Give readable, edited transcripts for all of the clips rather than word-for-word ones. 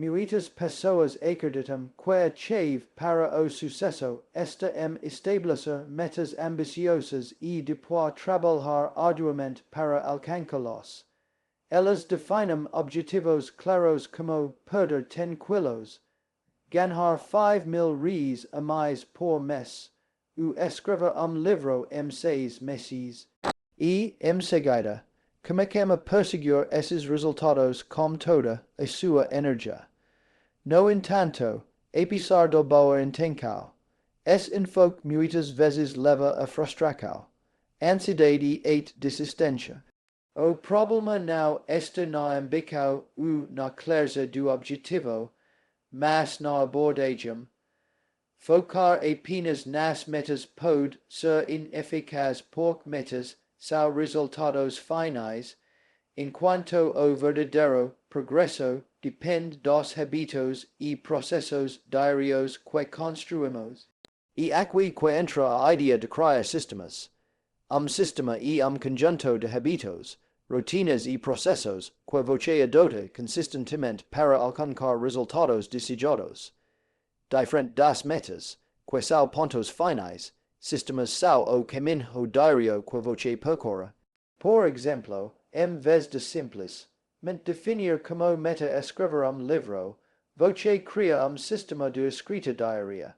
muitas pessoas acreditam que chave para o sucesso esta estabelecer metas ambiciosas e depois trabalhar arduamente para alcançá-los. Elas definem objetivos claros como perder 10 quilos, ganhar 5.000 reais a mais por mês, ou escrever livro em 6 meses. E, em seguida, começam a perseguir esses resultados com toda a sua energia. No entanto, apesar do boa intenção, esse enfoque muitas vezes leva a frustração, ansiedade e desistência. O problema não está na ambição ou na clareza do objetivo, mas na abordagem. Focar apenas nas metas pode ser ineficaz porque metas são resultados finais, enquanto o verdadeiro progresso depende dos hábitos e processos diários que construímos. E aqui que entra a ideia de criar sistemas. Sistema e conjunto de hábitos, rotinas e processos que você adota consistentemente para alcançar resultados desejados. Diferente das metas, que são pontos finais, sistemas são o caminho diário que você percorre. Por exemplo, em vez de simplesmente definir como meta escrever livro, você cria sistema de escrita diária.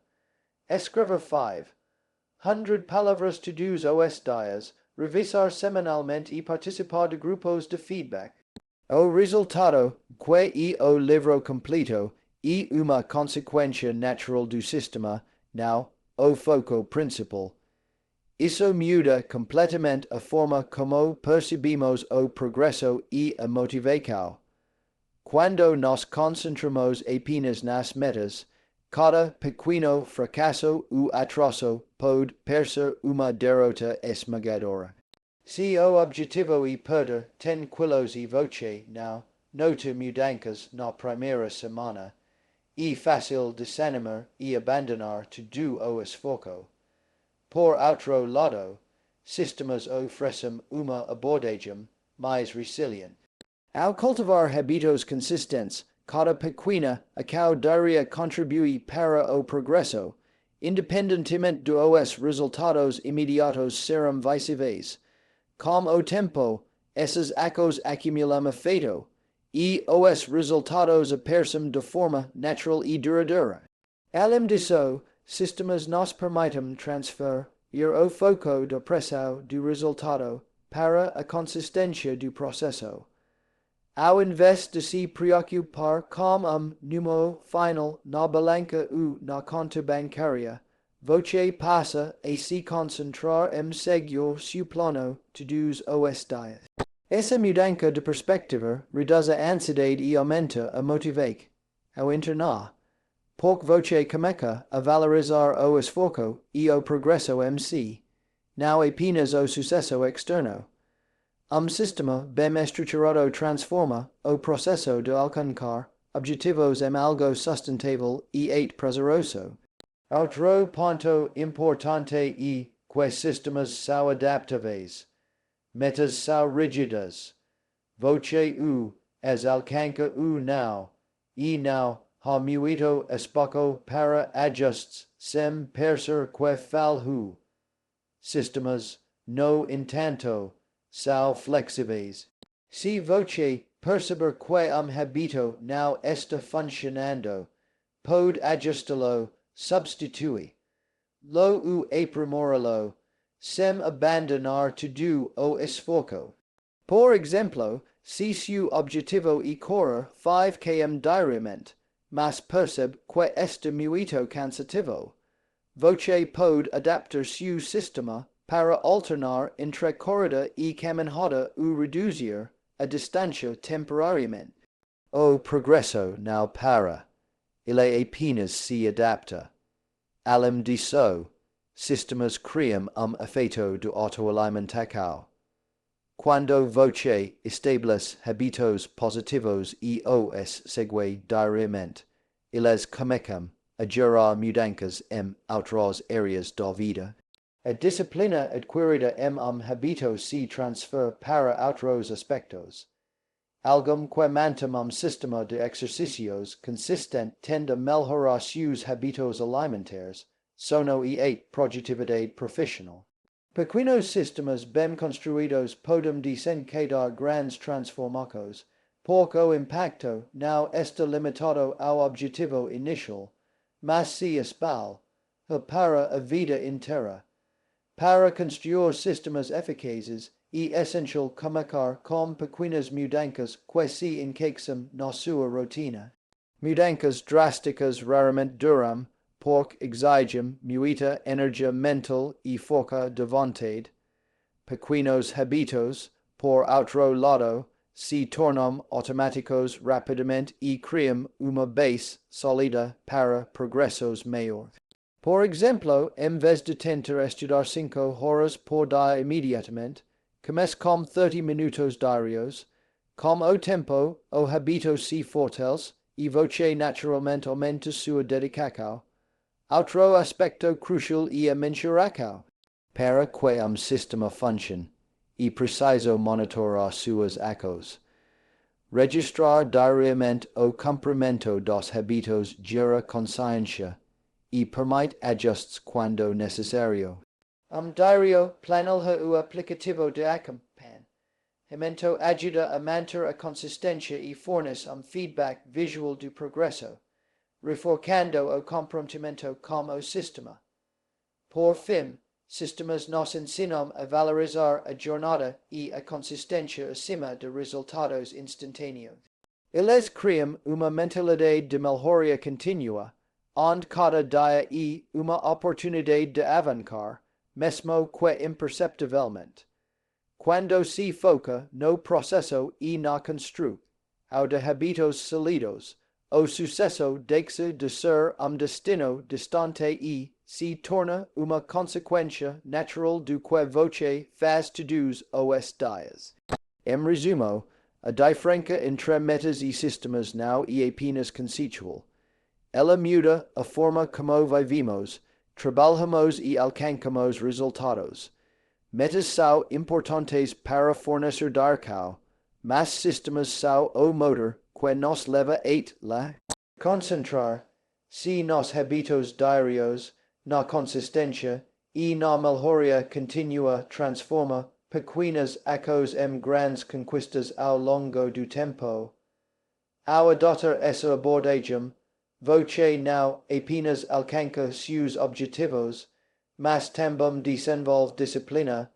Escreva 500 palavras to-dos os dias, revisar semanalmente e participar de grupos de feedback. O resultado, que é o livro completo, é uma consequência natural do sistema, não o foco principal. Isso muda completamente a forma como percebemos o progresso e a motivação. Quando nos concentramos apenas nas metas, cada pequeno fracasso ou atraso pode parecer uma derrota esmagadora. Se o objetivo é perder 10 quilos e você não nota mudanças na primeira semana, é fácil desanimar e abandonar todo o esforço. Por outro lado, sistemas oferecem uma abordagem mais resiliente. Ao cultivar hábitos consistentes, cada pequena ação diária contribui para o progresso, independentemente dos resultados imediatos serão visíveis. Com o tempo, esses acos acumulam efeito, e os resultados aparecem de forma natural e duradoura. Além disso, sistemas nos permitem transferir o foco da pressão do resultado para a consistência do processo. Ao invés de se preocupar com número final na balança ou na conta bancária, você passa a se concentrar em seguir seu plano todos os dias. Essa mudança de perspectiva reduz a ansiedade e aumenta a motivação. Ao internar, porque você começa a valorizar o esforço e o progresso em si, não apenas o sucesso externo. Sistema bem estruturado transforma o processo de alcançar objetivos em algo sustentável e prazeroso. Outro ponto importante é que sistemas são adaptáveis. Metas são rígidas. Você as alcança ou não, e não há muito espaço para ajustes sem perceber que falhou. Sistemas, no entanto, são flexíveis. Se você perceber que hábito não está funcionando, pode ajustá-lo, substituí-lo ou aprimorá-lo, sem abandonar todo o esforço. Por exemplo, se seu objetivo é correr 5 km diariamente, mas percebe que está muito cansativo, você pode adaptar seu sistema para alternar entre corrida e caminhada ou reduzir a distância temporariamente. O progresso não para. Ele apenas se adapta. Além disso, sistemas criam efeito de autoalimentação. Quando você estabelece hábitos positivos e os segue diariamente, eles começam a gerar mudanças em outras áreas da vida. A disciplina adquirida em hábito se transfere para outros aspectos. Algum que mantam sistema de exercicios consistent tende a melhorar seus hábitos alimentares, sono e 8 produtividade profissional. Pequenos sistemas bem construídos podem desencadear grandes transformações, porque o impacto não está limitado ao objetivo inicial, mas se espalha para a vida inteira. Para construir sistemas eficazes, é essencial começar com pequenas mudanças que se encaixam na sua rotina. Mudanças drásticas raramente duram, porque exigem muita energia mental e força de vontade. Pequenos hábitos, por outro lado, se tornam automáticos rapidamente e criam uma base sólida para progressos maiores. Por exemplo, em vez de tentar estudar 5 horas por dia imediatamente, comece com 30 minutos diários. Com o tempo, o hábito se fortalece e você naturalmente aumenta sua dedicação. Outro aspecto crucial é a mensuração. Para que sistema funcione, é preciso monitorar suas ações. Registrar diariamente o cumprimento dos hábitos gera consciência e permite ajustes quando necessário. Diário planilha o aplicativo de acompanhamento ajuda a manter a consistência e fornece feedback visual do progresso, reforçando o comprometimento com o sistema. Por fim, sistemas nos ensinam a valorizar a jornada e a consistência acima de resultados instantâneos. Eles criam uma mentalidade de melhoria contínua, onde cada dia é uma oportunidade de avançar, mesmo que imperceptivelmente. Quando se foca no processo e na construção de hábitos sólidos, o sucesso deixa de ser destino distante e se torna uma consequência natural do que você faz todos os dias. Em resumo, a diferença entre metas e sistemas não é apenas conceitual. Ela muda a forma como vivemos, trabalhamos e alcançamos resultados. Metas são importantes para fornecer direção, mas sistemas são o motor que nos leva a lá. Concentrar-se nos hábitos diários, na consistência e na melhoria contínua transforma pequenas ações em grandes conquistas ao longo do tempo. Ao adotar essa abordagem, você não apenas alcança seus objetivos, mas também desenvolve disciplina,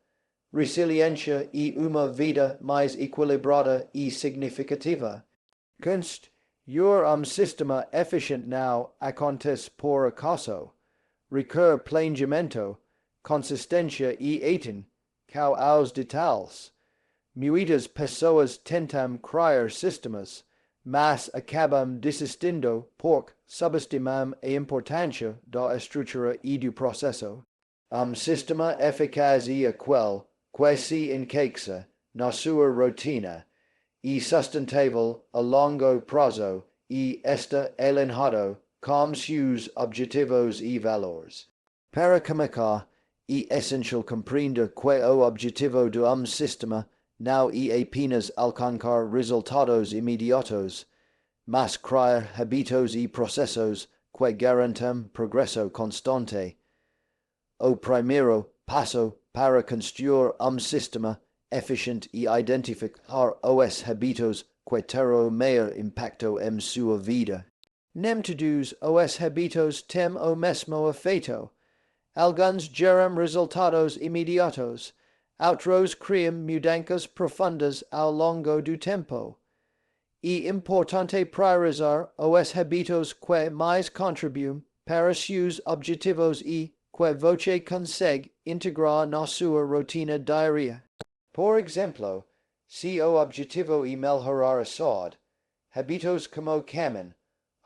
resiliência e uma vida mais equilibrada e significativa. Construir sistema eficiente não acontece por acaso. Requer planejamento, consistência e atenção aos detalhes. Muitas pessoas tentam criar sistemas, mas acabam desistindo porque subestimam a importância da estrutura e do processo. Sistema eficaz é aquele que se encaixa na sua rotina e sustentável a longo prazo e está alinhado com seus objetivos e valores. Para começar, é essencial compreender que o objetivo de sistema não é apenas alcançar resultados imediatos, mas criar hábitos e processos que garantam progresso constante. O primeiro passo para construir sistema eficiente é identificar os hábitos que terão maior impacto em sua vida. Nem todos os hábitos têm o mesmo efeito. Alguns geram resultados imediatos, outros criam mudanças profundas ao longo do tempo. É importante priorizar os hábitos que mais contribuem para seus objetivos e que você consegue integrar na sua rotina diária. Por exemplo, se o objetivo é melhorar a saúde, hábitos como caminhar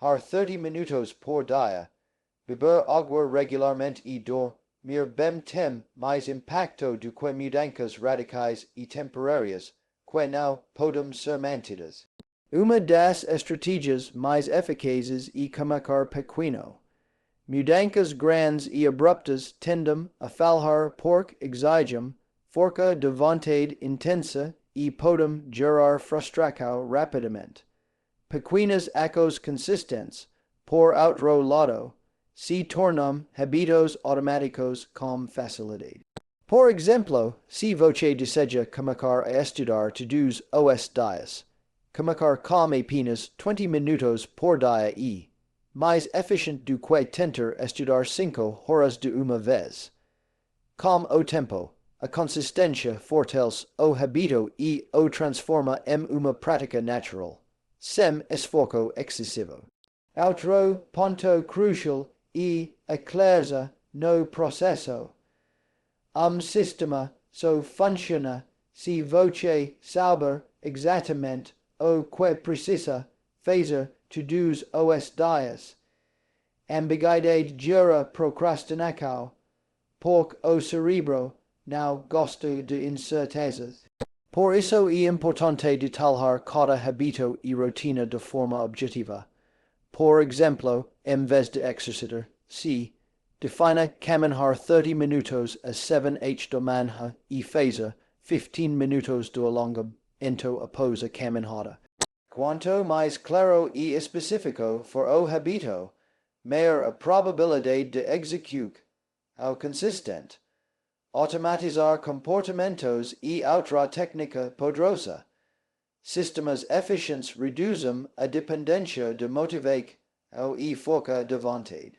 30 minutos por dia, beber água regularmente e dormir bem têm mais impacto do que mudanças radicais e temporárias que não podem ser mantidas. Uma das estratégias mais eficazes é começar pequeno. Mudanças grandes e abruptas tendem a falhar porque exigem força de vontade intensa e podem gerar frustração rapidamente. Pequenas ações consistentes, por outro lado, se tornam hábitos automáticos com facilidade. Por exemplo, se você deseja começar a estudar todos os dias, começar com apenas 20 minutos por dia e mais eficiente do que tentar estudar 5 horas de uma vez. Com o tempo, a consistência fortalece o hábito e o transforma em uma prática natural, sem esforço excessivo. Outro ponto crucial é a clareza no processo. Sistema só funciona se você saber exatamente o que precisa fazer todos os dias. Ambiguidade gera procrastinação, porque o cérebro não gosta de incertezas. Por isso é importante detalhar cada hábito e rotina de forma objetiva. Por exemplo, em vez de exercitar, se defina caminhar 30 minutos às 7h da manhã e fazer 15 minutos de alongamento após a caminhada. Quanto mais claro e específico for o hábito, maior a probabilidade de execução consistente. Automatizar comportamentos e outra técnica poderosa. Sistemas eficientes reduzem a dependência de motivação e foca de vontade.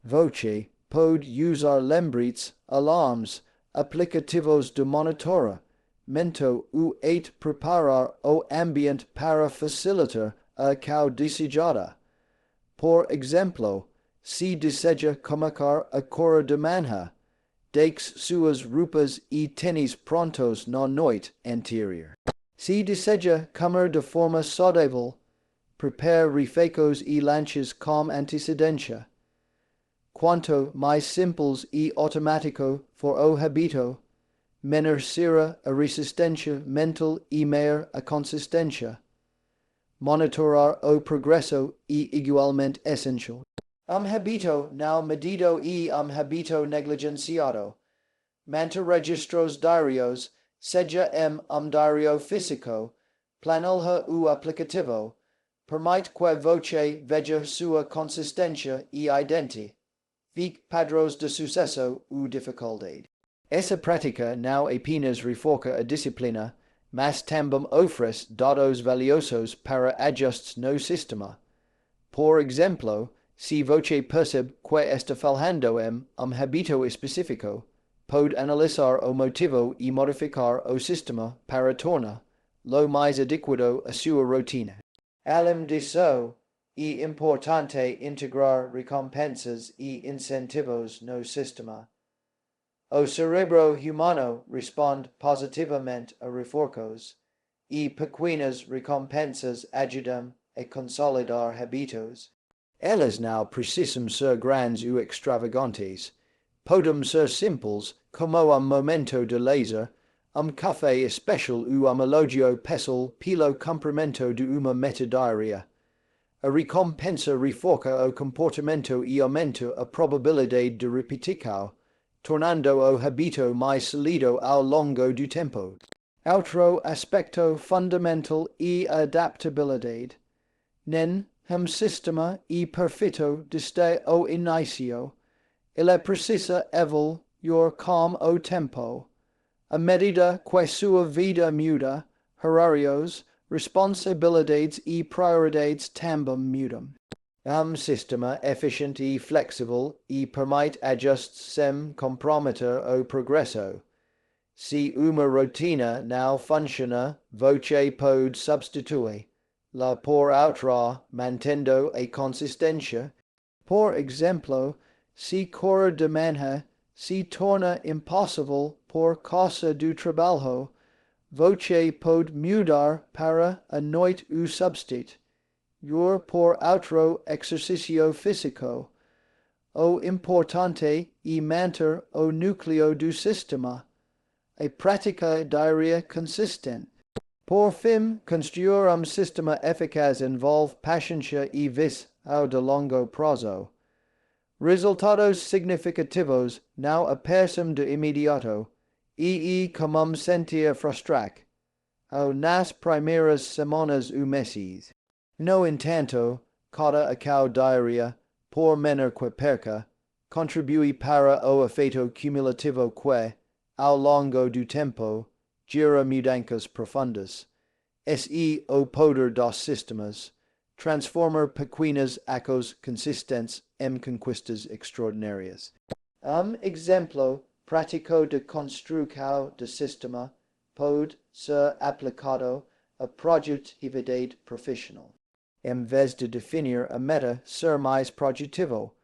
Você pode usar lembretes, alarmes, aplicativos de monitoramento e preparar o ambiente para facilitar a ação desejada. Por exemplo, se deseja começar a correr de manhã, deixe suas roupas e tênis prontos na noite anterior. Se deseja comer de forma saudável, prepare refeições e lanches com antecedência. Quanto mais simples e automático for o hábito, menor será a resistência mental e maior a consistência. Monitorar o progresso é igualmente essencial. Hábito não medido e hábito negligenciado. Manter registros diários, seja em diário físico, planilha ou aplicativo, permite que você veja sua consistência e identifique padrões de sucesso ou dificuldade. Essa prática não apenas reforça a disciplina, mas também oferece dados valiosos para ajustes no sistema. Por exemplo, se você percebe que está falhando em hábito específico, pode analisar o motivo e modificar o sistema para torná-lo mais adequado à sua rotina. Além disso, é importante integrar recompensas e incentivos no sistema. O cérebro humano responde positivamente a reforços, e pequenas recompensas ajudam a consolidar hábitos. Elas não precisam ser grandes ou extravagantes. Podem ser simples, como momento de lazer, café especial ou elogio pessoal pelo cumprimento de uma meta diária. A recompensa reforça o comportamento e aumenta a probabilidade de repetição, tornando o hábito mais sólido ao longo do tempo. Outro aspecto fundamental é a adaptabilidade. Nem sistema é perfeito desde o início. Ele precisa evoluir com o tempo. À medida que sua vida muda, horários, responsabilidades e prioridades também mudam. Sistema eficiente e flexível e permite ajustes sem comprometer o progresso. Se uma rotina não funciona, você pode substituí-la por outra, mantendo a consistência. Por exemplo, se correr de manhã se torna impossível por causa do trabalho, você pode mudar para a noite ou substituir por outro exercício físico. O importante é manter o núcleo do sistema, a prática diária consistente. Por fim, construir sistema eficaz envolve paciência e visão de longo prazo. Resultados significativos não aparecem de imediato, e comum sentir frustrado. ao nas primeiras semanas ou meses. No entanto, cada acau diaria, por menor que perca, contribui para o efeito cumulativo que, ao longo do tempo, gera mudanças profundas. Se o poder dos sistemas, transformar pequenas ações consistentes em conquistas extraordinárias. Exemplo prático de construção de sistema pode ser aplicado a produtividade profissional. Em vez de definir a meta ser mais produtivo,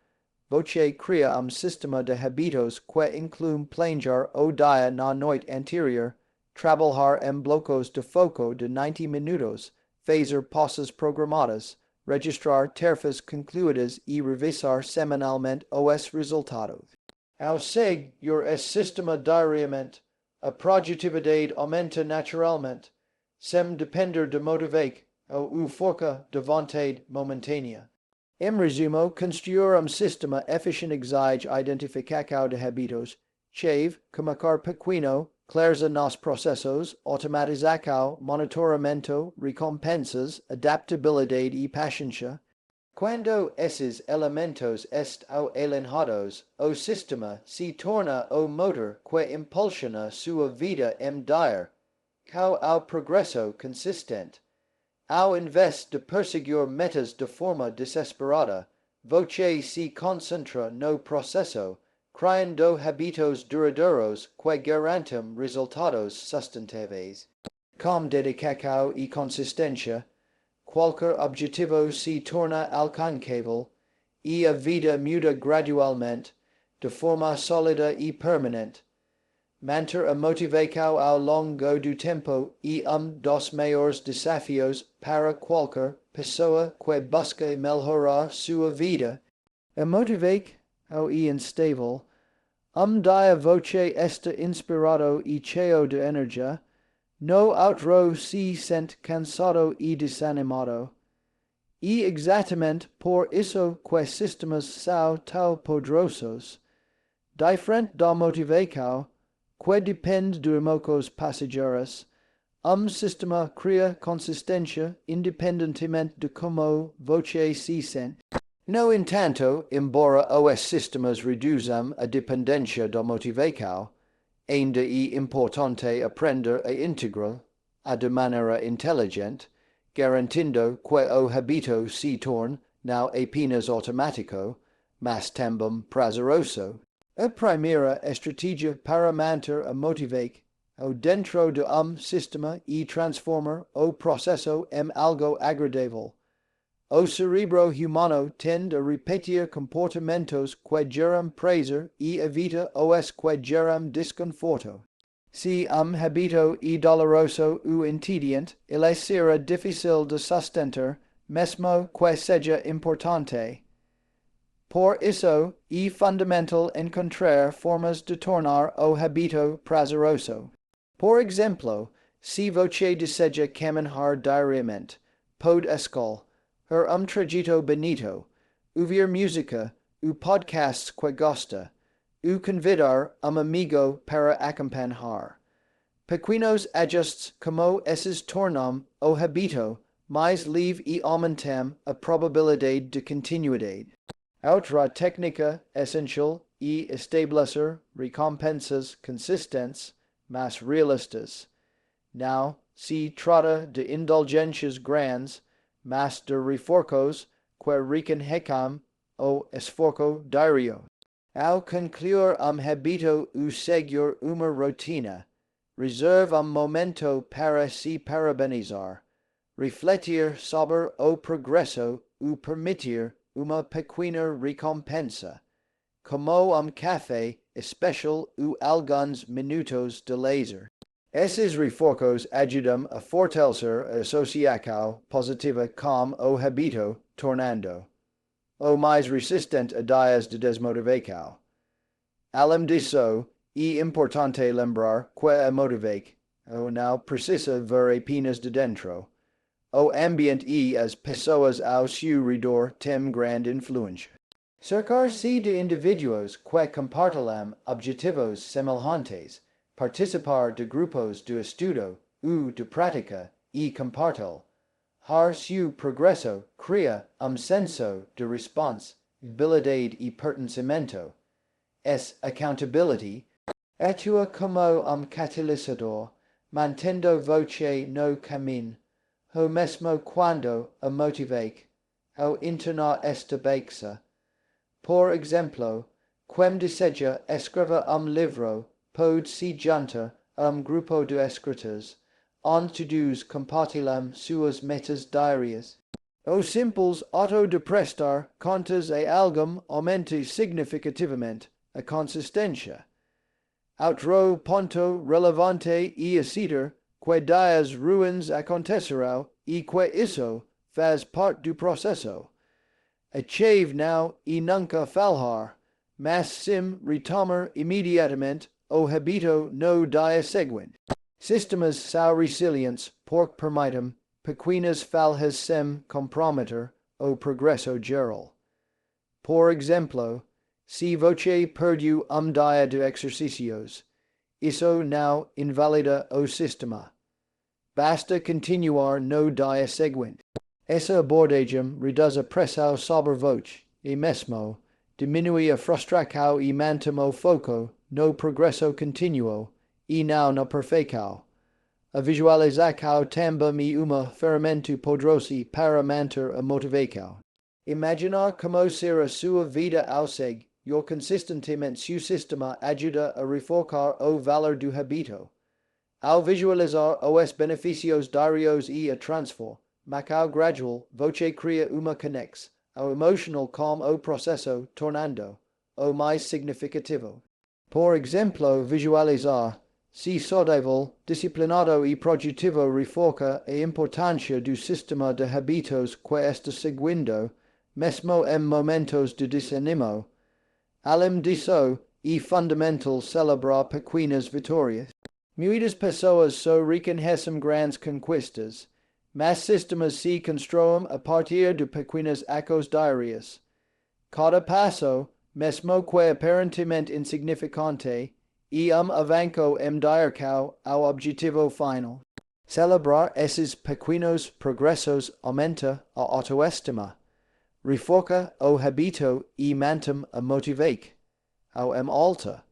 você cria sistema de hábitos que inclui planejar o dia na noite anterior, trabalhar em blocos de foco de 90 minutos, fazer pausas programadas, registrar tarefas concluídas e revisar semanalmente os resultados. Ao seguir esse sistema diariamente, a produtividade aumenta naturalmente, sem depender de motivação ou força de vontade momentânea. Em resumo, construir sistema eficiente exige identificação de hábitos, chave, comunicar pequeno, clareza nos processos, automatização, monitoramento, recompensas, adaptabilidade e paciência. Quando esses elementos estão alinhados, o sistema se torna o motor que impulsiona sua vida em dia, com o progresso consistente. Ao invés de perseguir metas de forma desesperada, você se concentra no processo, criando hábitos duradouros que garantem resultados sustentáveis. Com dedicação e consistência, qualquer objetivo se torna alcançável e a vida muda gradualmente, de forma sólida e permanente. Manter a motivação ao longo do tempo é dos maiores desafios para qualquer pessoa que busca melhorar sua vida. A motivação é instável. Dia você está inspirado e cheio de energia, no outro se sente cansado e desanimado. E exatamente por isso que sistemas são tão poderosos. Diferente da motivação, que depende de emoções passageiras, sistema cria consistência independentemente de como você se sente. No entanto, embora os sistemas reduzam a dependência da motivação, ainda é importante aprender a integrar de maneira inteligente, garantindo que o hábito se torne não apenas automático, mas também prazeroso. A primeira estratégia para manter a motivação dentro de sistema e transformar o processo em algo agradável. O cérebro humano tende a repetir comportamentos que geram prazer e evita os que geram desconforto. Se hábito é doloroso ou entediante, ele será difícil de sustentar, mesmo que seja importante. Por isso, é fundamental encontrar formas de tornar o hábito prazeroso. Por exemplo, se você deseja caminhar diariamente, pode escolher trajeto bonito, ouvir música, ou podcasts que gosta, ou convidar amigo para acompanhar. Pequenos ajustes como esses tornam o hábito mais leve e aumentam a probabilidade de continuidade. Outra técnica essencial é estabelecer recompensas consistentes, mas realistas. Não se trata de indulgências grandes, mas de reforços que reconhecem o esforço diário. Ao concluir hábito ou seguir uma rotina, reserve momento para se parabenizar, refletir sobre o progresso ou permitir uma pequena recompensa, como café especial ou alguns minutos de lazer. Esses reforços ajudam a fortalecer a associação positiva com o hábito, tornando o mais resistente a dias de desmotivação. Além disso, é importante lembrar que a motivação não precisa vir apenas de dentro. O ambiente e as pessoas ao seu redor têm grande influência. Cercar-se de indivíduos que compartilham objetivos semelhantes, participar de grupos de estudo u de pratica, e comparto. Har su progresso, cria, senso de response, habilidade e pertencimento. Accountability, atua como catalisador, mantendo voce no camin, ho mesmo quando a motivake, ao internar esta baixa. Por exemplo, quem deseja escrever livro, pode se juntar grupo de escritores, to-dos compartilham suas metas diárias. O simples auto de prestar contas e algum aumente significativamente a consistência. Outro ponto relevante e aceder que dias ruins acontecerão e que isso faz parte do processo. Achieve now e nunca falhar, mas sim retomar imediatamente o habito no dia seguinte. Sistemas são resilientes porque permitem pequenas falhas sem comprometer o progresso geral. Por exemplo, se você perdeu dia de exercícios, isso não invalida o sistema. Basta continuar no dia seguinte. Essa abordagem reduz a pressão sobre você e mesmo diminui a frustração e mantém o foco no progresso contínuo e não na perfeição. A visualização também é uma ferramenta poderosa para manter a motivação. Imaginar como será sua vida ao seguir consistentemente seu sistema ajuda a reforçar o valor do hábito. Ao visualizar os benefícios diários e a transformação gradual, você cria uma conexão emocional com o processo, tornando-o mais significativo. Por exemplo, visualizar se saudável, disciplinado e produtivo reforça a importância do sistema de hábitos que está seguindo, mesmo em momentos de desânimo. Além disso, é fundamental celebrar pequenas vitórias. Muitas pessoas só reconhecem grandes conquistas, mas sistemas se constroem a partir de pequenas ações diárias. Cada passo, mesmo que aparentemente insignificante, é avanço em direção ao objetivo final. Celebrar esses pequenos progressos aumenta a autoestima, reforça o hábito e mantém a motivação alta.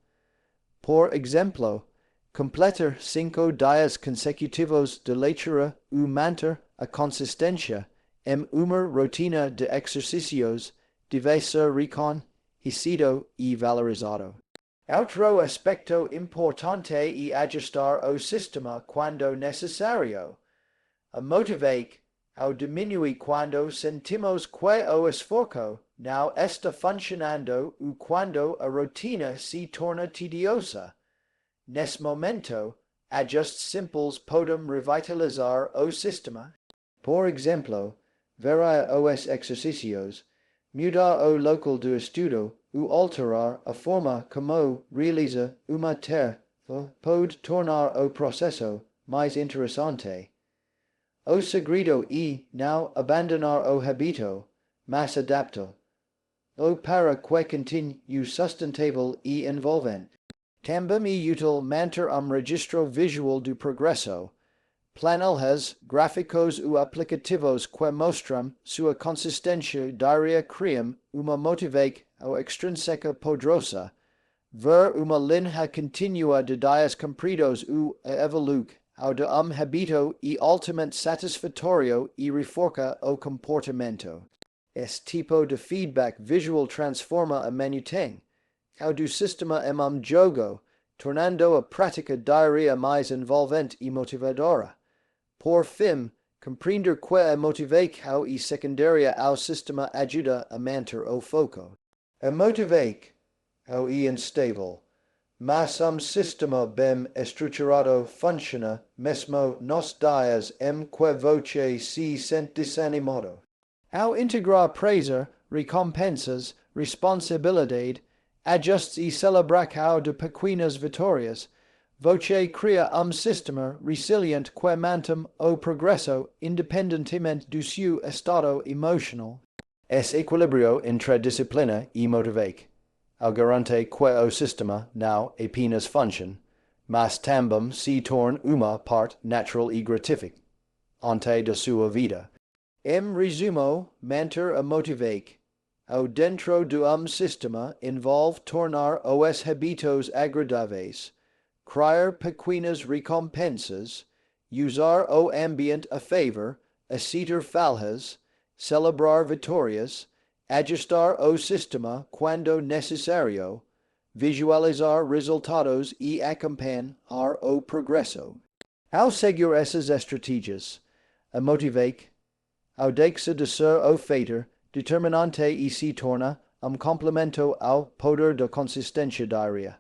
Por exemplo, completar 5 dias consecutivos de leitura ou manter a consistência em uma rotina de exercícios deve ser reconhecido e valorizado. Outro aspecto importante é ajustar o sistema quando necessário. A motivação diminui quando sentimos que o esforço não está funcionando ou quando a rotina se torna tediosa. Nesse momento, ajustes simples podem revitalizar o sistema. Por exemplo, variar os exercícios, mudar o local do estudo ou alterar a forma como realiza uma tarefa pode tornar o processo mais interessante. O segredo é não abandonar o hábito, mas adaptá-lo para que continue sustentável e envolvente. Também é útil manter registro visual do progresso. Planilhas, gráficos ou aplicativos que mostram sua consistência diária criam uma motivação extrínseca poderosa. Ver uma linha contínua de dias cumpridos ou a evolução de hábito é altamente satisfatório e reforça o comportamento. Esse tipo de feedback visual transforma a manutenção do sistema em jogo, tornando a prática diária mais envolvente e motivadora. Por fim, compreender que a motivação é secundária ao sistema ajuda a manter o foco. A motivação é instável, mas sistema bem estruturado funciona mesmo nos dias em que você se sente desanimado. Ao integrar prazer, recompensas, responsabilidade, ajustes e celebração de pequenas vitórias, você cria sistema resiliente que mantém o progresso independentemente do seu estado emocional. Esse equilíbrio entre disciplina e motivação garante que o sistema não apenas funcione, mas também se torna uma parte natural e gratificante da sua vida. Em resumo, manter a motivake ao dentro do sistema envolve tornar os hábitos agradáveis, criar pequenas recompensas, usar o ambiente a favor, aceitar falhas, celebrar vitórias, ajustar o sistema quando necessário, visualizar resultados e acompanhar o progresso. Ao seguir essas estratégias, a motivake, ao deixar de ser o fator determinante e se torna complemento ao poder da consistência diária.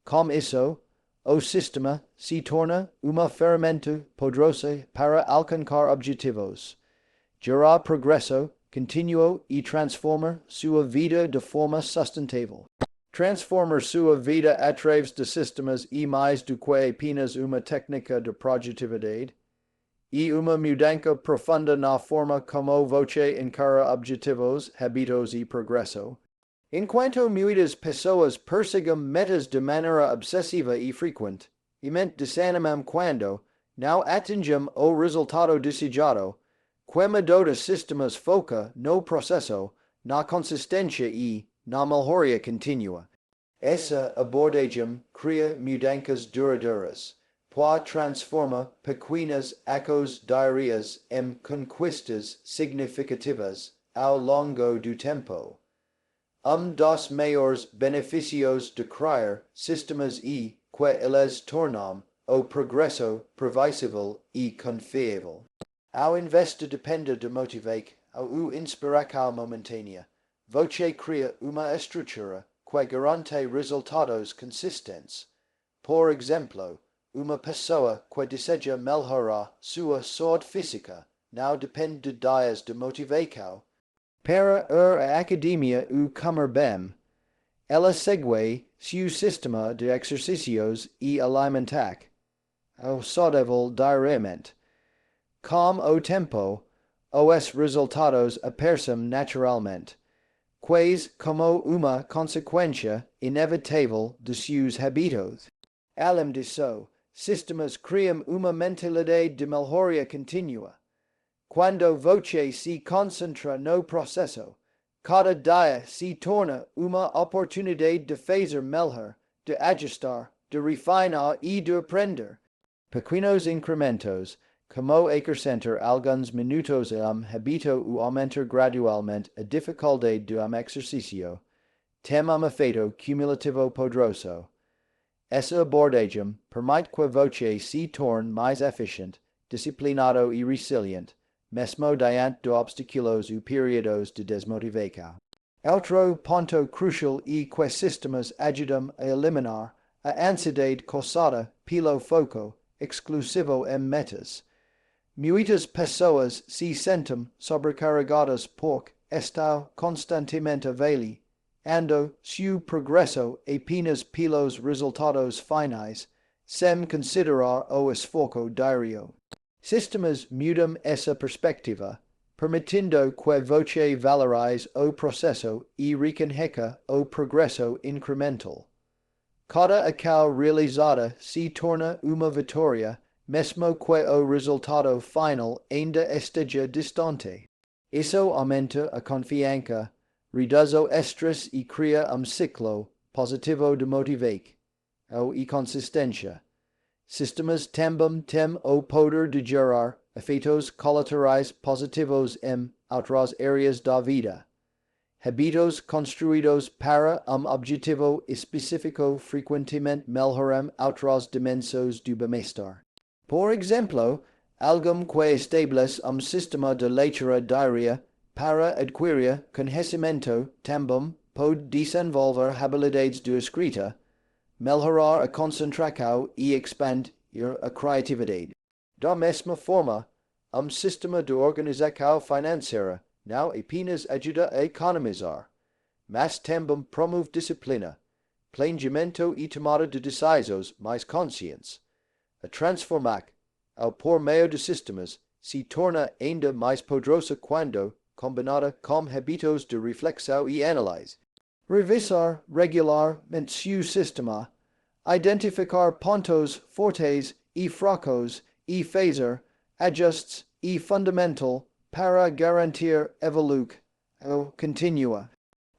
Com isso, o sistema se torna uma ferramenta poderosa para alcançar objetivos, gerar progresso contínuo e transformar sua vida de forma sustentável. Transformar sua vida através de sistemas e mais do que apenas uma técnica de produtividade, e uma mudança profunda na forma como você encara objetivos, hábitos e progresso. Enquanto muitas pessoas perseguem metas de maneira obsessiva e frequente, e desanimam quando não atingem o resultado desejado, queimado de sistemas foca no processo, na consistência e na melhoria contínua. Essa abordagem cria mudanças duradouras, pois transforma pequenas ações diárias em conquistas significativas ao longo do tempo. Dos maiores benefícios de criar sistemas e que eles tornam o progresso previsível e confiável. Ao invés de depender de motivake ou inspiração momentânea, você cria uma estrutura que garante resultados consistentes. Por exemplo, uma pessoa que deseja melhorar sua saúde física não depende de dias de motivação. Para a academia ou comer bem, ela segue seu sistema de exercícios e alimentação, o saudável diariamente. Com o tempo, os resultados aparecem naturalmente, quase como uma consequência inevitável de seus hábitos. Além disso, sistemas criam uma mentalidade de melhoria contínua. Quando você se concentra no processo, cada dia se torna uma oportunidade de fazer melhor, de ajustar, de refinar e de aprender. Pequenos incrementos, como acrescentar alguns minutos hábito ou aumentar gradualmente a dificuldade do exercício, tem efeito cumulativo poderoso. Essa abordagem permite que você se torne mais eficiente, disciplinado e resiliente, mesmo diante de obstáculos ou períodos de desmotivação. Outro ponto crucial é que sistemas ajudam a eliminar a ansiedade causada pelo foco exclusivo em metas. Muitas pessoas se sentem sobrecarregadas porque estão constantemente avaliando seu progresso apenas pelos resultados finais, sem considerar o esforço diário. Sistemas mudam essa perspectiva, permitindo que você valorize o processo e reconheça o progresso incremental. Cada ação realizada se torna uma vitória, mesmo que o resultado final ainda esteja distante. Isso aumenta a confiança, reduz o estresse e cria ciclo positivo de motivação e consistência. Sistemas também têm o poder de gerar efeitos colaterais positivos em outras áreas da vida. Hábitos construídos para objetivo específico frequentemente melhoram outras dimensões do bem-estar. Por exemplo, alguém que estabelece sistema de leitura diária para adquirir conhecimento também pode desenvolver habilidades de escrita, melhorar a concentração e expandir a criatividade. Da mesma forma, sistema de organização financeira não apenas ajuda a economizar, mas também promove disciplina, planejamento e tomada de decisões mais conscientes. A transformar, por meio de sistemas, se torna ainda mais poderosa quando combinada com hábitos de reflexão e análise. Revisar regularmente seu sistema identificar pontos fortes e fracos e fazer ajustes e fundamental para garantir evoluc ou continua.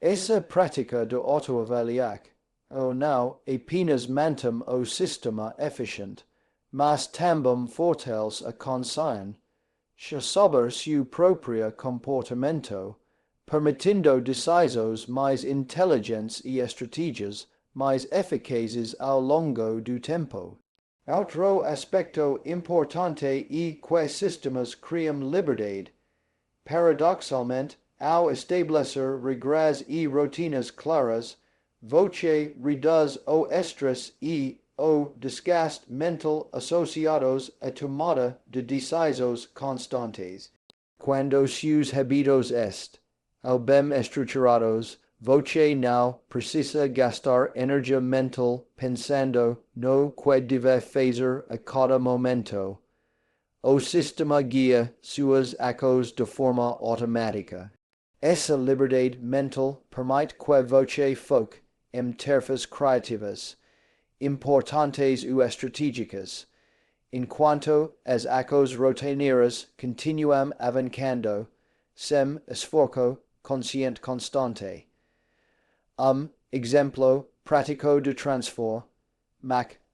Essa prática do autoavaliac, ou não apenas mantém o sistema eficiente, mas também fortalece a consciência sobre seu próprio comportamento, permitindo decisões mais inteligentes e estratégias mais eficazes ao longo do tempo. Outro aspecto importante é que sistemas criam liberdade. Paradoxalmente, ao estabelecer regras e rotinas claras, você reduz o estresse e o desgaste mental associados à tomada de decisões constantes. Quando seus hábitos estão bem estruturados, você não precisa gastar energia mental pensando no que deve fazer a cada momento. O sistema guia suas ações de forma automática. Essa liberdade mental permite que você foque em tarefas criativas, importantes ou estratégicas, enquanto as ações rotineiras continuam avançando, sem esforço consciente constante. Exemplo prático de transforme,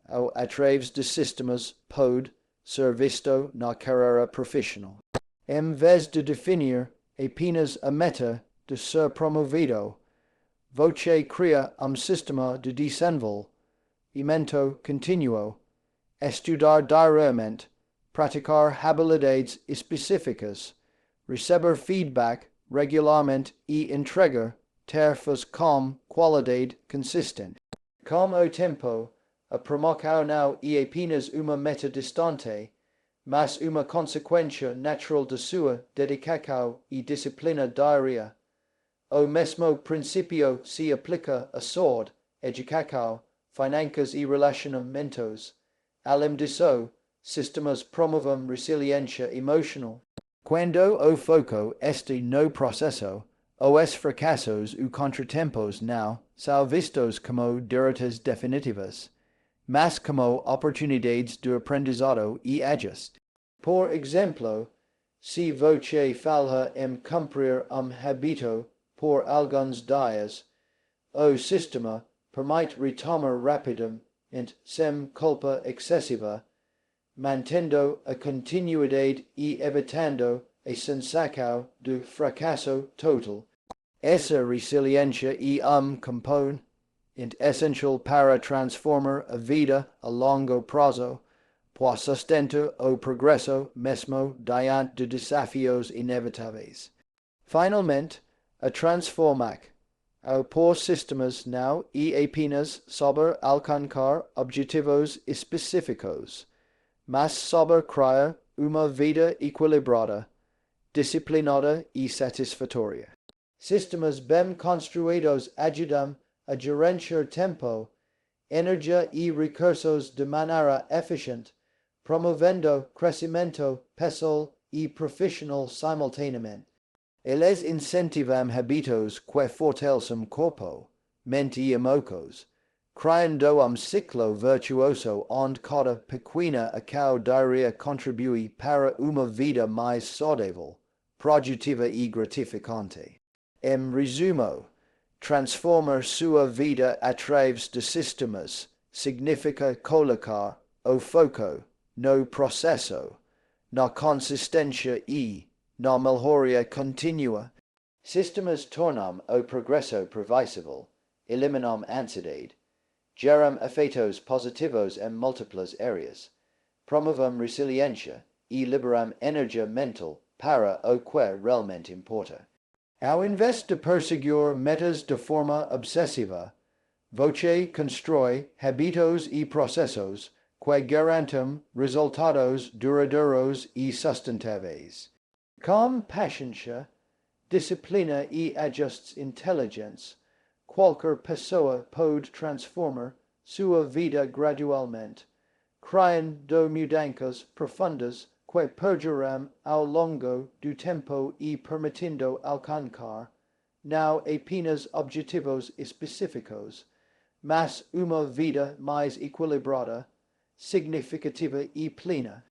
ou através de sistemas pode ser visto na carreira profissional. Em vez de definir apenas a meta de ser promovido, você cria sistema de desenvolvimento contínuo, estudar diariamente, praticar habilidades específicas, receber feedback regularmente e entregar tarefas com qualidade consistente. Com o tempo, a promoção não é apenas uma meta distante, mas uma consequência natural de sua dedicação e disciplina diária. O mesmo princípio se aplica à saúde, educação, finanças e relacionamentos. Além disso, sistemas promovem resiliência emocional. Quando o foco está no processo, os fracassos ou contratempos não são vistos como derrotas definitivas, mas como oportunidades de aprendizado e ajuste. Por exemplo, se você falha em cumprir hábito por alguns dias, o sistema permite retomar rapidamente sem culpa excessiva, mantendo a continuidade e evitando a sensação de fracasso total. Essa resiliência é componente essencial para transformar a vida a longo prazo, pois sustenta o progresso mesmo diante de desafios inevitáveis. Finalmente, a transformar por sistemas não é apenas sobre alcançar objetivos específicos, mas sobre criar uma vida equilibrada, disciplinada e satisfatória. Sistemas bem construídos ajudam a gerenciar tempo, energia e recursos de maneira eficiente, promovendo crescimento pessoal e profissional simultaneamente. Eles incentivam hábitos que fortalecem corpo, mente e emoções, criando ciclo virtuoso onde cada pequena ação diária contribui para uma vida mais saudável, produtiva e gratificante. Em resumo, transformar sua vida através de sistemas significa colocar o foco no processo, na consistência e na melhoria contínua. Sistemas tornam o progresso previsível, eliminam ansiedade, geram efeitos positivos em múltiplas áreas, promovem resiliência e liberam energia mental para o que realmente importa. Ao invés de perseguir metas de forma obsessiva, você constrói hábitos e processos que garantem resultados duradouros e sustentáveis. Com paciência, disciplina e ajustes inteligentes, qualquer pessoa pode transformar sua vida gradualmente, criando mudanças profundas que perduram ao longo do tempo e permitindo alcançar, não apenas objetivos específicos, mas uma vida mais equilibrada, significativa e plena.